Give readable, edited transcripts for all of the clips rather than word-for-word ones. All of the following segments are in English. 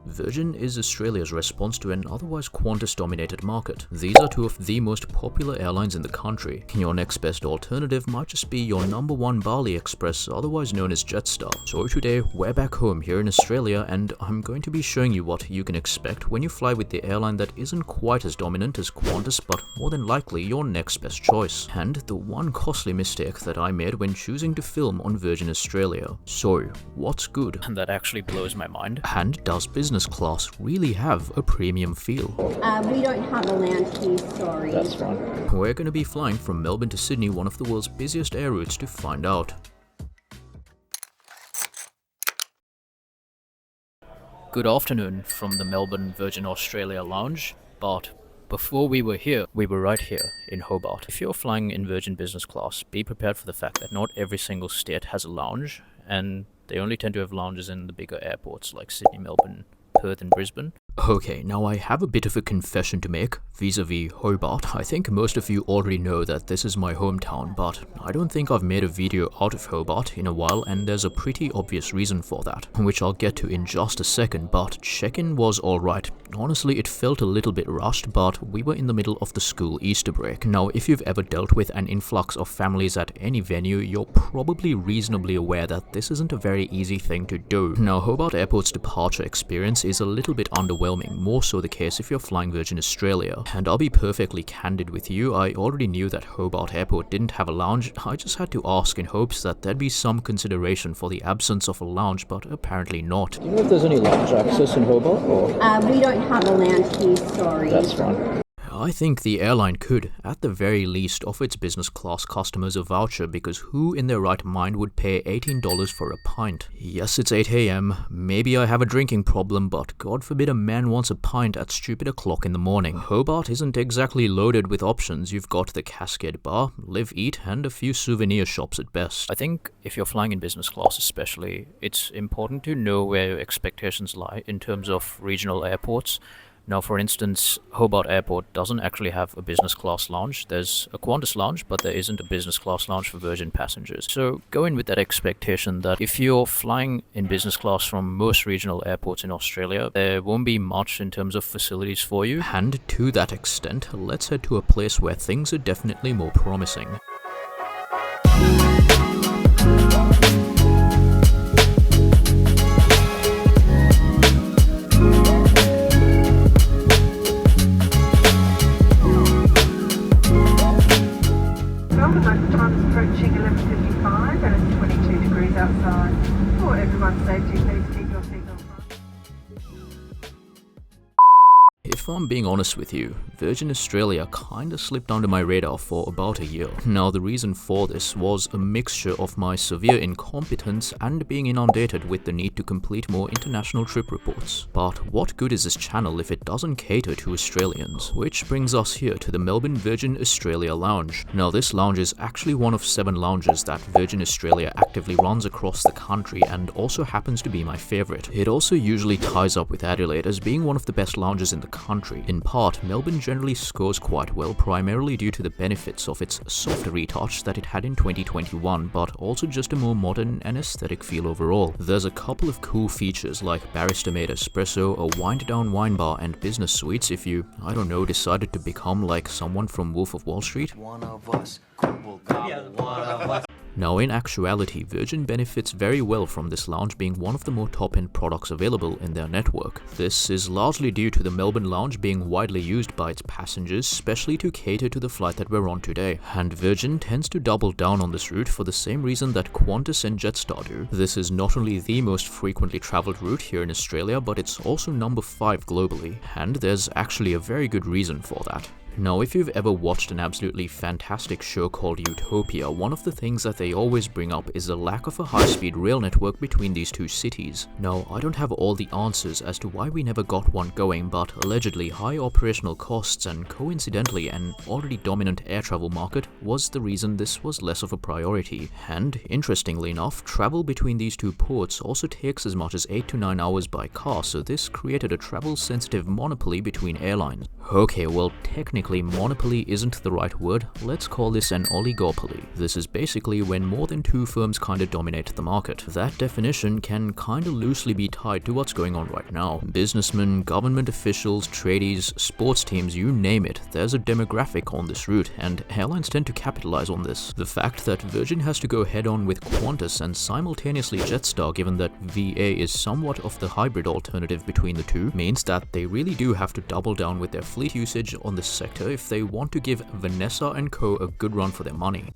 Virgin is Australia's response to an otherwise Qantas-dominated market. These are two of the most popular airlines in the country. Your next best alternative might just be your number one Bali Express, otherwise known as Jetstar. So today, we're back home here in Australia, and I'm going to be showing you what you can expect when you fly with the airline that isn't quite as dominant as Qantas, but more than likely your next best choice. And the one costly mistake that I made when choosing to film on Virgin Australia. So, what's good? And that actually blows my mind. And does business class really have a premium feel? We don't have a lounge here, sorry. That's fine. We're going to be flying from Melbourne to Sydney, one of the world's busiest air routes, to find out. Good afternoon from the Melbourne Virgin Australia lounge, but before we were here, we were right here in Hobart. If you're flying in Virgin business class, be prepared for the fact that not every single state has a lounge, and they only tend to have lounges in the bigger airports like Sydney, Melbourne, Perth and Brisbane. Okay, now I have a bit of a confession to make vis-a-vis Hobart. I think most of you already know that this is my hometown, but I don't think I've made a video out of Hobart in a while, and there's a pretty obvious reason for that, which I'll get to in just a second, but check-in was alright. Honestly, it felt a little bit rushed, but we were in the middle of the school Easter break. Now, if you've ever dealt with an influx of families at any venue, you're probably reasonably aware that this isn't a very easy thing to do. Now, Hobart Airport's departure experience is a little bit underwhelming, more so the case if you're flying Virgin Australia. And I'll be perfectly candid with you, I already knew that Hobart Airport didn't have a lounge. I just had to ask in hopes that there'd be some consideration for the absence of a lounge, but apparently not. Do you know if there's any lounge access in Hobart? Or? We don't have a lounge here, sorry. That's fine. I think the airline could, at the very least, offer its business class customers a voucher, because who in their right mind would pay $18 for a pint? Yes, it's 8 AM, maybe I have a drinking problem, but God forbid a man wants a pint at stupid o'clock in the morning. Hobart isn't exactly loaded with options. You've got the Cascade Bar, Live Eat, and a few souvenir shops at best. I think if you're flying in business class especially, it's important to know where your expectations lie in terms of regional airports. Now, for instance, Hobart Airport doesn't actually have a business class lounge. There's a Qantas lounge, but there isn't a business class lounge for Virgin passengers. So go in with that expectation that if you're flying in business class from most regional airports in Australia, there won't be much in terms of facilities for you. And to that extent, let's head to a place where things are definitely more promising. Approaching 11:55 and it's 22 degrees outside. For everyone's safety, please keep your seatbelt on. If I'm being honest with you, Virgin Australia kinda slipped under my radar for about a year. Now, the reason for this was a mixture of my severe incompetence and being inundated with the need to complete more international trip reports. But what good is this channel if it doesn't cater to Australians? Which brings us here to the Melbourne Virgin Australia Lounge. Now, this lounge is actually one of 7 lounges that Virgin Australia actively runs across the country, and also happens to be my favorite. It also usually ties up with Adelaide as being one of the best lounges in the country. In part, Melbourne generally scores quite well, primarily due to the benefits of its soft retouch that it had in 2021, but also just a more modern and aesthetic feel overall. There's a couple of cool features like barista-made espresso, a wind-down wine bar, and business suites if you, I don't know, decided to become like someone from Wolf of Wall Street. One of us. Now, in actuality, Virgin benefits very well from this lounge being one of the more top-end products available in their network. This is largely due to the Melbourne lounge being widely used by its passengers, especially to cater to the flight that we're on today. And Virgin tends to double down on this route for the same reason that Qantas and Jetstar do. This is not only the most frequently travelled route here in Australia, but it's also number 5 globally. And there's actually a very good reason for that. Now, if you've ever watched an absolutely fantastic show called Utopia, one of the things that they always bring up is the lack of a high-speed rail network between these two cities. Now, I don't have all the answers as to why we never got one going, but allegedly high operational costs and coincidentally an already dominant air travel market was the reason this was less of a priority. And interestingly enough, travel between these two ports also takes as much as 8 to 9 hours by car, so this created a travel-sensitive monopoly between airlines. Okay, well, technically technically monopoly isn't the right word, let's call this an oligopoly. This is basically when more than two firms kinda dominate the market. That definition can kinda loosely be tied to what's going on right now. Businessmen, government officials, tradies, sports teams, you name it, there's a demographic on this route, and airlines tend to capitalize on this. The fact that Virgin has to go head-on with Qantas and simultaneously Jetstar, given that VA is somewhat of the hybrid alternative between the two, means that they really do have to double down with their fleet usage on this sector if they want to give Vanessa and co a good run for their money.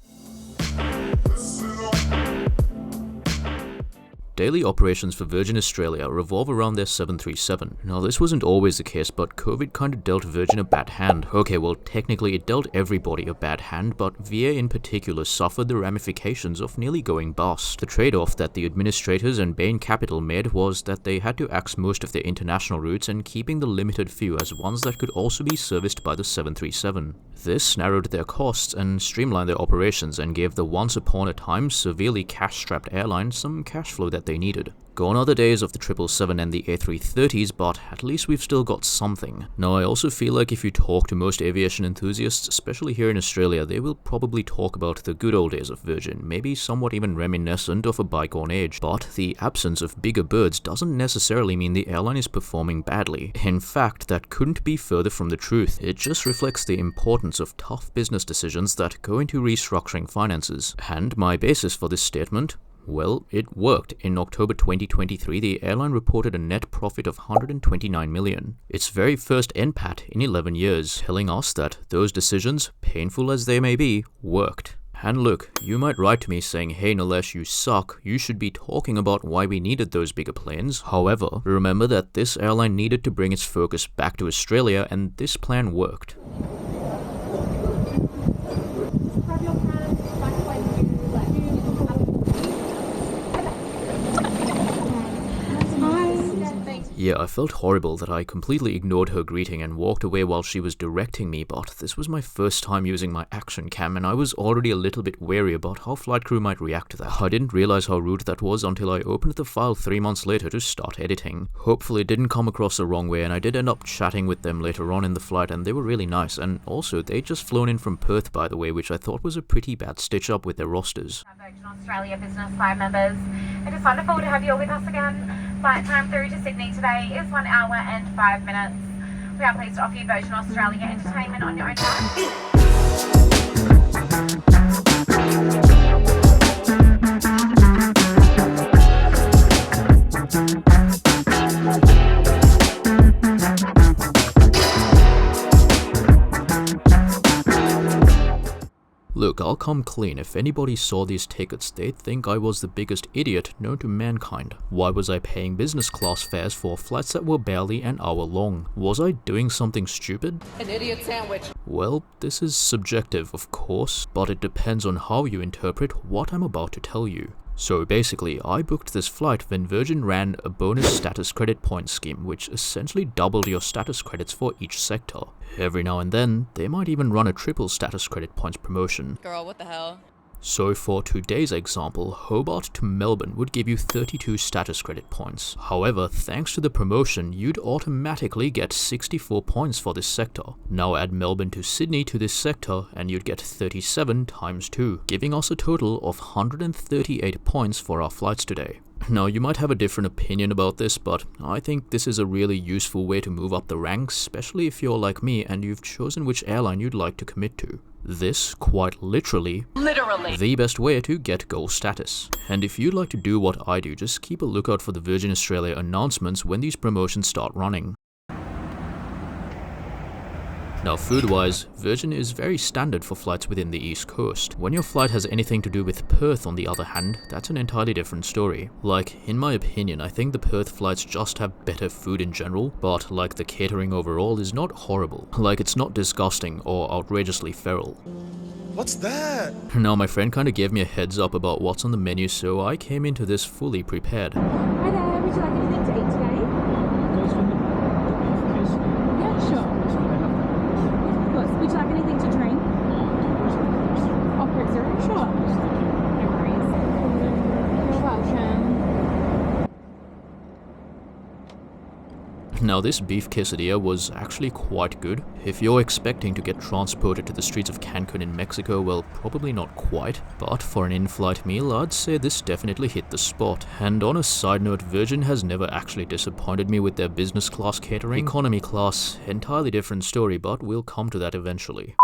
Daily operations for Virgin Australia revolve around their 737. Now this wasn't always the case, but COVID kinda dealt Virgin a bad hand. Okay, well technically it dealt everybody a bad hand, but VA in particular suffered the ramifications of nearly going bust. The trade-off that the administrators and Bain Capital made was that they had to axe most of their international routes and keeping the limited few as ones that could also be serviced by the 737. This narrowed their costs and streamlined their operations and gave the once upon a time severely cash-strapped airline some cash flow that they needed. Gone are the days of the 777 and the A330s, but at least we've still got something. Now I also feel like if you talk to most aviation enthusiasts, especially here in Australia, they will probably talk about the good old days of Virgin, maybe somewhat even reminiscent of a bygone age. But the absence of bigger birds doesn't necessarily mean the airline is performing badly. In fact, that couldn't be further from the truth. It just reflects the importance of tough business decisions that go into restructuring finances. And my basis for this statement? Well, it worked. In October 2023, the airline reported a net profit of $129 million. Its very first NPAT in 11 years, telling us that those decisions, painful as they may be, worked. And look, you might write to me saying, hey Nilesh, you suck, you should be talking about why we needed those bigger planes. However, remember that this airline needed to bring its focus back to Australia, and this plan worked. Yeah, I felt horrible that I completely ignored her greeting and walked away while she was directing me, but this was my first time using my action cam and I was already a little bit wary about how flight crew might react to that. I didn't realize how rude that was until I opened the file 3 months later to start editing. Hopefully it didn't come across the wrong way, and I did end up chatting with them later on in the flight and they were really nice, and also they'd just flown in from Perth by the way, which I thought was a pretty bad stitch up with their rosters. Virgin Australia Business Flight members, it is wonderful to have you all with us again. Flight time through to Sydney today is 1 hour and 5 minutes. We are pleased to offer you Virgin Australia entertainment on your own time. Look, I'll come clean. If anybody saw these tickets, they'd think I was the biggest idiot known to mankind. Why was I paying business class fares for flights that were barely an hour long? Was I doing something stupid? An idiot sandwich. Well, this is subjective, of course, but it depends on how you interpret what I'm about to tell you. So basically, I booked this flight when Virgin ran a bonus status credit point scheme, which essentially doubled your status credits for each sector. Every now and then, they might even run a triple status credit points promotion. Girl, what the hell? So for today's example, Hobart to Melbourne would give you 32 status credit points. However, thanks to the promotion, you'd automatically get 64 points for this sector. Now add Melbourne to Sydney to this sector and you'd get 37 times 2, giving us a total of 138 points for our flights today. Now you might have a different opinion about this, but I think this is a really useful way to move up the ranks, especially if you're like me and you've chosen which airline you'd like to commit to. This, quite literally, the best way to get gold status. And if you'd like to do what I do, just keep a lookout for the Virgin Australia announcements when these promotions start running. Now food-wise, Virgin is very standard for flights within the East Coast. When your flight has anything to do with Perth on the other hand, that's an entirely different story. Like, in my opinion, I think the Perth flights just have better food in general, but like the catering overall is not horrible. Like, it's not disgusting or outrageously feral. What's that? Now my friend kinda gave me a heads up about what's on the menu, so I came into this fully prepared. Hi there, would you like anything to eat today? Yeah, sure. Of course. Would you like anything to drink? Oh, Coke Zero? Sure. No worries. You're welcome. Now this beef quesadilla was actually quite good. If you're expecting to get transported to the streets of Cancun in Mexico, well, probably not quite. But for an in-flight meal, I'd say this definitely hit the spot. And on a side note, Virgin has never actually disappointed me with their business class catering. Economy class, entirely different story, but we'll come to that eventually.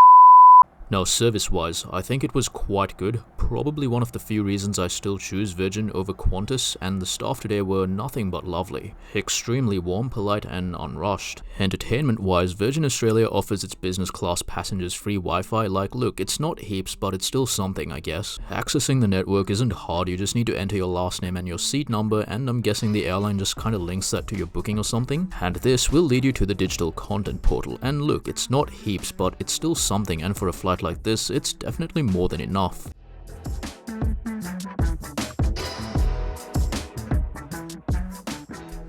Now, service-wise, I think it was quite good, probably one of the few reasons I still choose Virgin over Qantas, and the staff today were nothing but lovely. Extremely warm, polite, and unrushed. Entertainment-wise, Virgin Australia offers its business class passengers free Wi-Fi. Like, look, it's not heaps, but it's still something, I guess. Accessing the network isn't hard, you just need to enter your last name and your seat number, and I'm guessing the airline just kinda links that to your booking or something. And this will lead you to the digital content portal. And look, it's not heaps, but it's still something, and for a flight like this, it's definitely more than enough.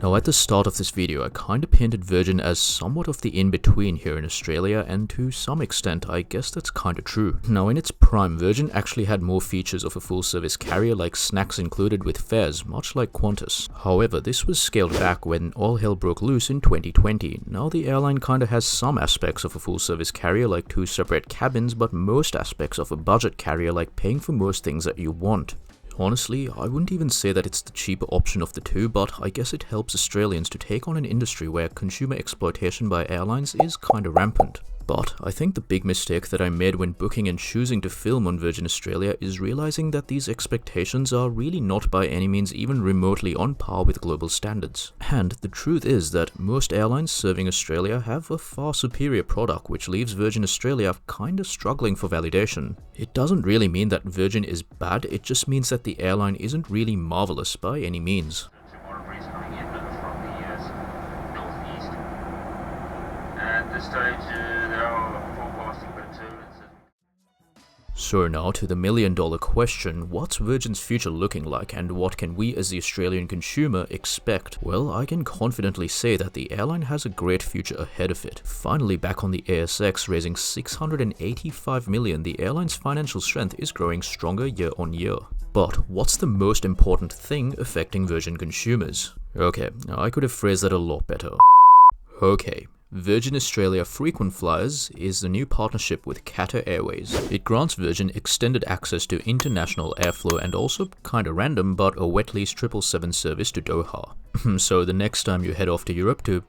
Now at the start of this video, I kinda painted Virgin as somewhat of the in-between here in Australia, and to some extent, I guess that's kinda true. Now in its prime, Virgin actually had more features of a full-service carrier like snacks included with fares, much like Qantas. However, this was scaled back when all hell broke loose in 2020. Now the airline kinda has some aspects of a full-service carrier like 2 separate cabins, but most aspects of a budget carrier like paying for most things that you want. Honestly, I wouldn't even say that it's the cheaper option of the two, but I guess it helps Australians to take on an industry where consumer exploitation by airlines is kinda rampant. But I think the big mistake that I made when booking and choosing to film on Virgin Australia is realizing that these expectations are really not by any means even remotely on par with global standards. And the truth is that most airlines serving Australia have a far superior product, which leaves Virgin Australia kinda struggling for validation. It doesn't really mean that Virgin is bad, it just means that the airline isn't really marvelous by any means. At this stage, they are forecasting about turbulence. So now to the million-dollar question, what's Virgin's future looking like, and what can we as the Australian consumer expect? Well, I can confidently say that the airline has a great future ahead of it. Finally back on the ASX, raising $685 million, the airline's financial strength is growing stronger year on year. But what's the most important thing affecting Virgin consumers? Okay, I could have phrased that a lot better. Okay. Virgin Australia Frequent Flyers is the new partnership with Qatar Airways. It grants Virgin extended access to international airflow and also kinda random but a wet lease 777 service to Doha. So the next time you head off to Europe to,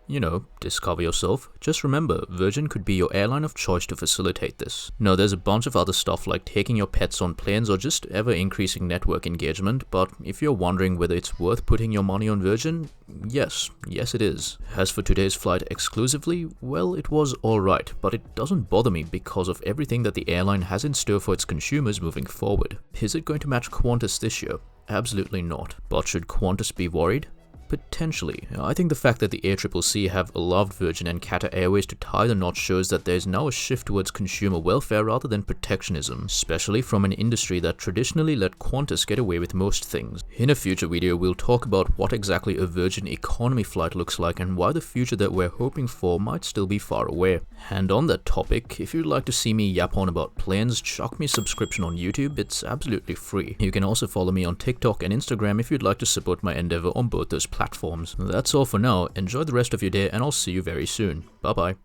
discover yourself, just remember Virgin could be your airline of choice to facilitate this. Now there's a bunch of other stuff like taking your pets on planes or just ever increasing network engagement, but if you're wondering whether it's worth putting your money on Virgin, yes it is. As for today's flight exclusively, well, it was alright, but it doesn't bother me because of everything that the airline has in store for its consumers moving forward. Is it going to match Qantas this year? Absolutely not. But should Qantas be worried? Potentially. I think the fact that the ACCC have allowed Virgin and Qatar Airways to tie the knot shows that there's now a shift towards consumer welfare rather than protectionism, especially from an industry that traditionally let Qantas get away with most things. In a future video, we'll talk about what exactly a Virgin economy flight looks like and why the future that we're hoping for might still be far away. And on that topic, if you'd like to see me yap on about planes, chuck me a subscription on YouTube, it's absolutely free. You can also follow me on TikTok and Instagram if you'd like to support my endeavor on both those platforms. That's all for now, enjoy the rest of your day and I'll see you very soon. Bye bye.